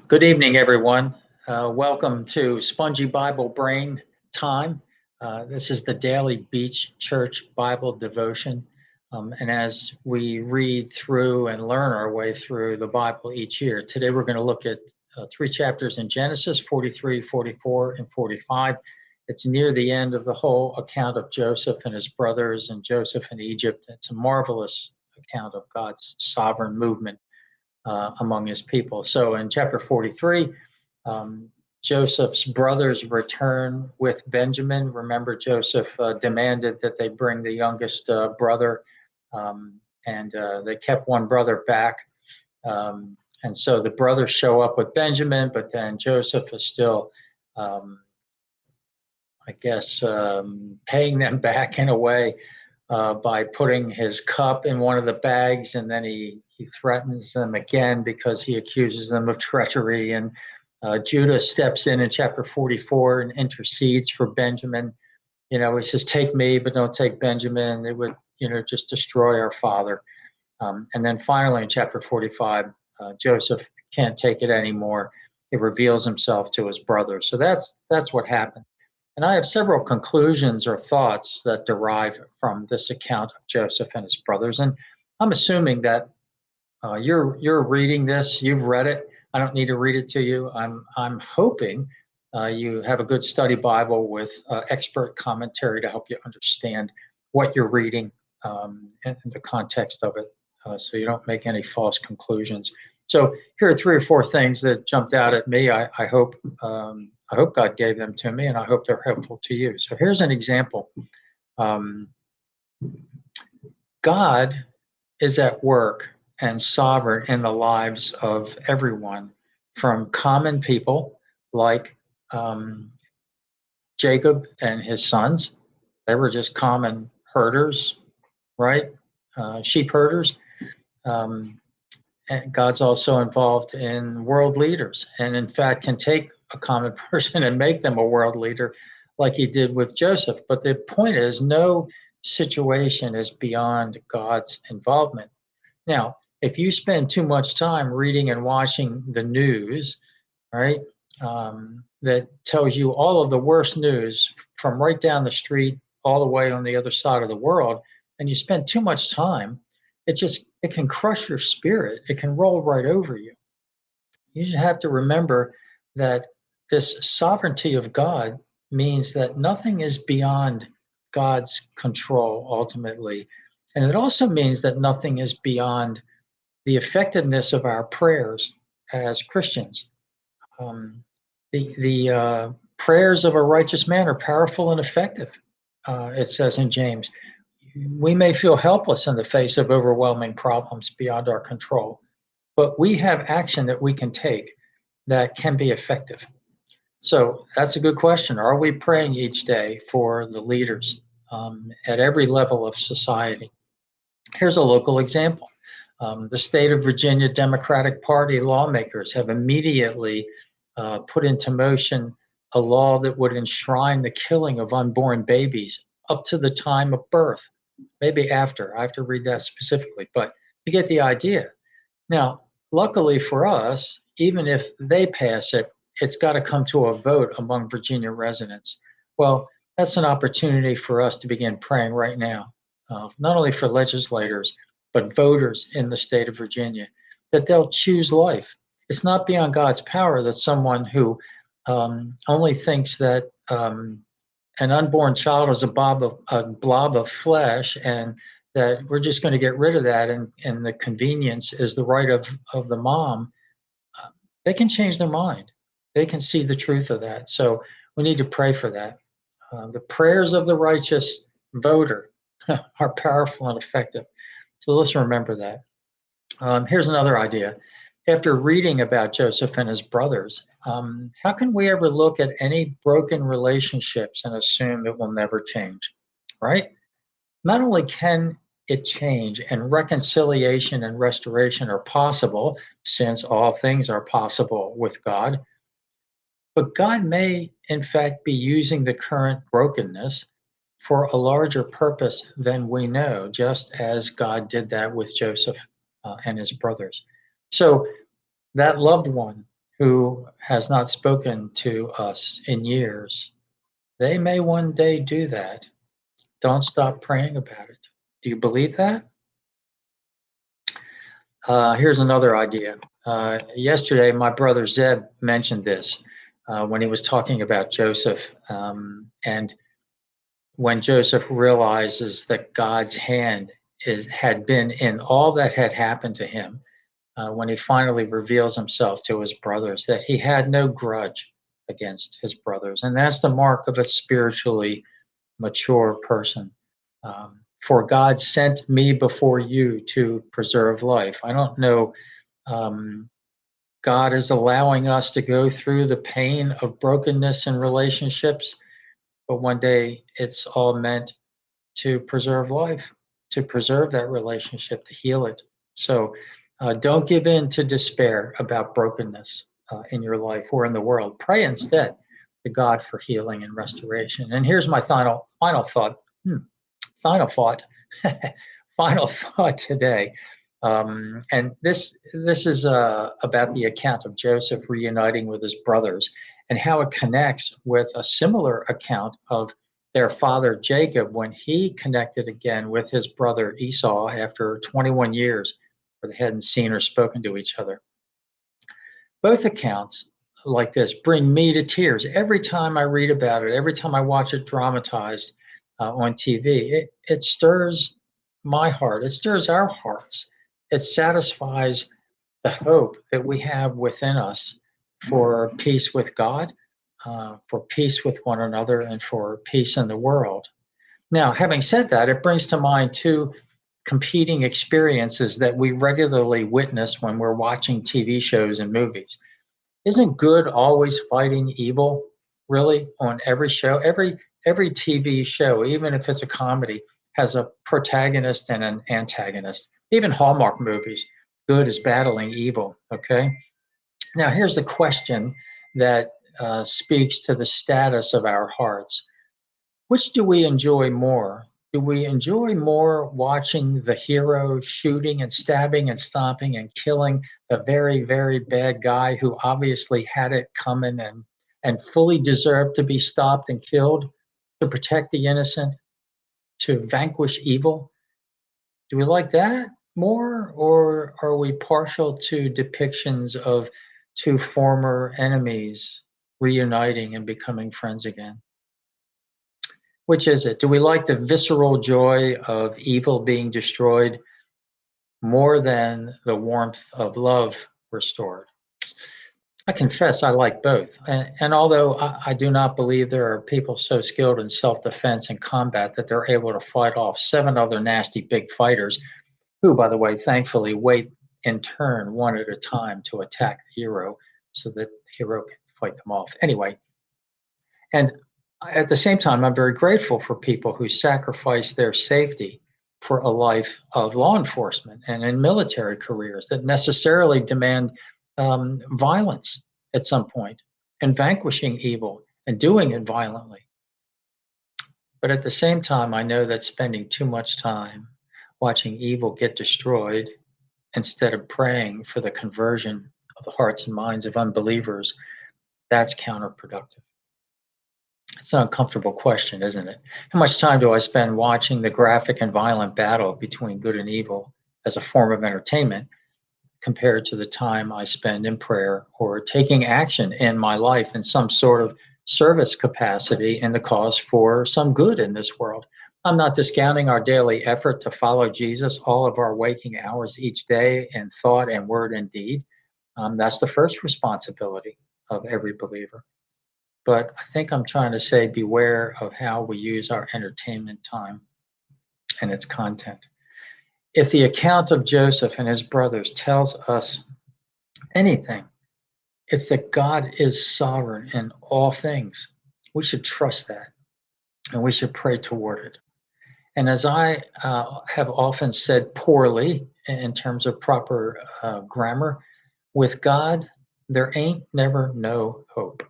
Good evening, everyone. Welcome to Spongy Bible Brain Time. This is the daily Beach Church Bible devotion. And as we read through and learn our way through the Bible each year, today we're going to look at three chapters in Genesis 43, 44, and 45. It's near the end of the whole account of Joseph and his brothers and Joseph in Egypt. It's a marvelous account of God's sovereign movement among his people. So in chapter 43, Joseph's brothers return with Benjamin. Remember, Joseph demanded that they bring the youngest brother, and they kept one brother back. And so the brothers show up with Benjamin, but then Joseph is still, paying them back in a way by putting his cup in one of the bags, and then he threatens them again because he accuses them of treachery. And Judah steps in chapter 44 and intercedes for Benjamin. He says, "Take me, but don't take Benjamin. It would, just destroy our father." And then finally in chapter 45, Joseph can't take it anymore. He reveals himself to his brothers. So that's what happened. And I have several conclusions or thoughts that derive from this account of Joseph and his brothers. And I'm assuming that you're reading this, you've read it. I don't need to read it to you. I'm hoping you have a good study Bible with expert commentary to help you understand what you're reading and the context of it, so you don't make any false conclusions. So here are three or four things that jumped out at me. I hope God gave them to me, and I hope they're helpful to you. So here's an example. God is at work and sovereign in the lives of everyone, from common people like Jacob and his sons. They were just common herders, right? Sheep herders. And God's also involved in world leaders, and in fact can take a common person and make them a world leader like he did with Joseph. But the point is, no situation is beyond God's involvement. Now, if you spend too much time reading and watching the news, right, that tells you all of the worst news from right down the street all the way on the other side of the world, and you spend too much time, it can crush your spirit. It can roll right over you. You just have to remember that this sovereignty of God means that nothing is beyond God's control ultimately. And it also means that nothing is beyond the effectiveness of our prayers as Christians. The prayers of a righteous man are powerful and effective, it says in James. We may feel helpless in the face of overwhelming problems beyond our control, but we have action that we can take that can be effective. So that's a good question. Are we praying each day for the leaders at every level of society? Here's a local example. The state of Virginia Democratic Party lawmakers have immediately put into motion a law that would enshrine the killing of unborn babies up to the time of birth, maybe after. I have to read that specifically, but you get the idea. Now, luckily for us, even if they pass it, it's got to come to a vote among Virginia residents. Well, that's an opportunity for us to begin praying right now, not only for legislators, but voters in the state of Virginia, that they'll choose life. It's not beyond God's power that someone who only thinks that an unborn child is a blob of flesh, and that we're just going to get rid of that, and the convenience is the right of the mom, they can change their mind. They can see the truth of that. So we need to pray for that. The prayers of the righteous voter are powerful and effective. So let's remember that. Here's another idea. After reading about Joseph and his brothers, how can we ever look at any broken relationships and assume it will never change, right? Not only can it change, and reconciliation and restoration are possible, since all things are possible with God, but God may, in fact, be using the current brokenness for a larger purpose than we know, just as God did that with Joseph and his brothers. So that loved one who has not spoken to us in years, they may one day do that. Don't stop praying about it. Do you believe that? Here's another idea. Yesterday, my brother Zeb mentioned this when he was talking about Joseph. And when Joseph realizes that God's hand had been in all that had happened to him, when he finally reveals himself to his brothers, that he had no grudge against his brothers. And that's the mark of a spiritually mature person. For God sent me before you to preserve life. I don't know. God is allowing us to go through the pain of brokenness in relationships, but one day it's all meant to preserve life, to preserve that relationship, to heal it. So don't give in to despair about brokenness in your life or in the world. Pray instead to God for healing and restoration. And here's my final thought. Final thought. Final thought today. And this is about the account of Joseph reuniting with his brothers and how it connects with a similar account of their father Jacob when he connected again with his brother Esau after 21 years where they hadn't seen or spoken to each other. Both accounts like this bring me to tears every time I read about it, every time I watch it dramatized on TV. It stirs my heart, it stirs our hearts. It satisfies the hope that we have within us for peace with God, for peace with one another, and for peace in the world. Now, having said that, it brings to mind two competing experiences that we regularly witness when we're watching TV shows and movies. Isn't good always fighting evil, really, on every show? Every TV show, even if it's a comedy, has a protagonist and an antagonist. Even Hallmark movies, good is battling evil, okay? Now, here's the question that speaks to the status of our hearts. Which do we enjoy more? Do we enjoy more watching the hero shooting and stabbing and stomping and killing the very, very bad guy who obviously had it coming and fully deserved to be stopped and killed to protect the innocent, to vanquish evil? Do we like that more, or are we partial to depictions of two former enemies reuniting and becoming friends again? Which is it? Do we like the visceral joy of evil being destroyed more than the warmth of love restored? I confess I like both. And although I do not believe there are people so skilled in self-defense and combat that they're able to fight off 7 other nasty big fighters, who, by the way, thankfully wait in turn one at a time to attack the hero so that the hero can fight them off. Anyway, and at the same time, I'm very grateful for people who sacrifice their safety for a life of law enforcement and in military careers that necessarily demand violence at some point and vanquishing evil and doing it violently. But at the same time, I know that spending too much time watching evil get destroyed instead of praying for the conversion of the hearts and minds of unbelievers, that's counterproductive. It's an uncomfortable question, isn't it? How much time do I spend watching the graphic and violent battle between good and evil as a form of entertainment compared to the time I spend in prayer or taking action in my life in some sort of service capacity in the cause for some good in this world? I'm not discounting our daily effort to follow Jesus all of our waking hours each day in thought and word and deed. That's the first responsibility of every believer. But I think I'm trying to say beware of how we use our entertainment time and its content. If the account of Joseph and his brothers tells us anything, it's that God is sovereign in all things. We should trust that and we should pray toward it. And as I have often said poorly in terms of proper grammar, with God, there ain't never no hope.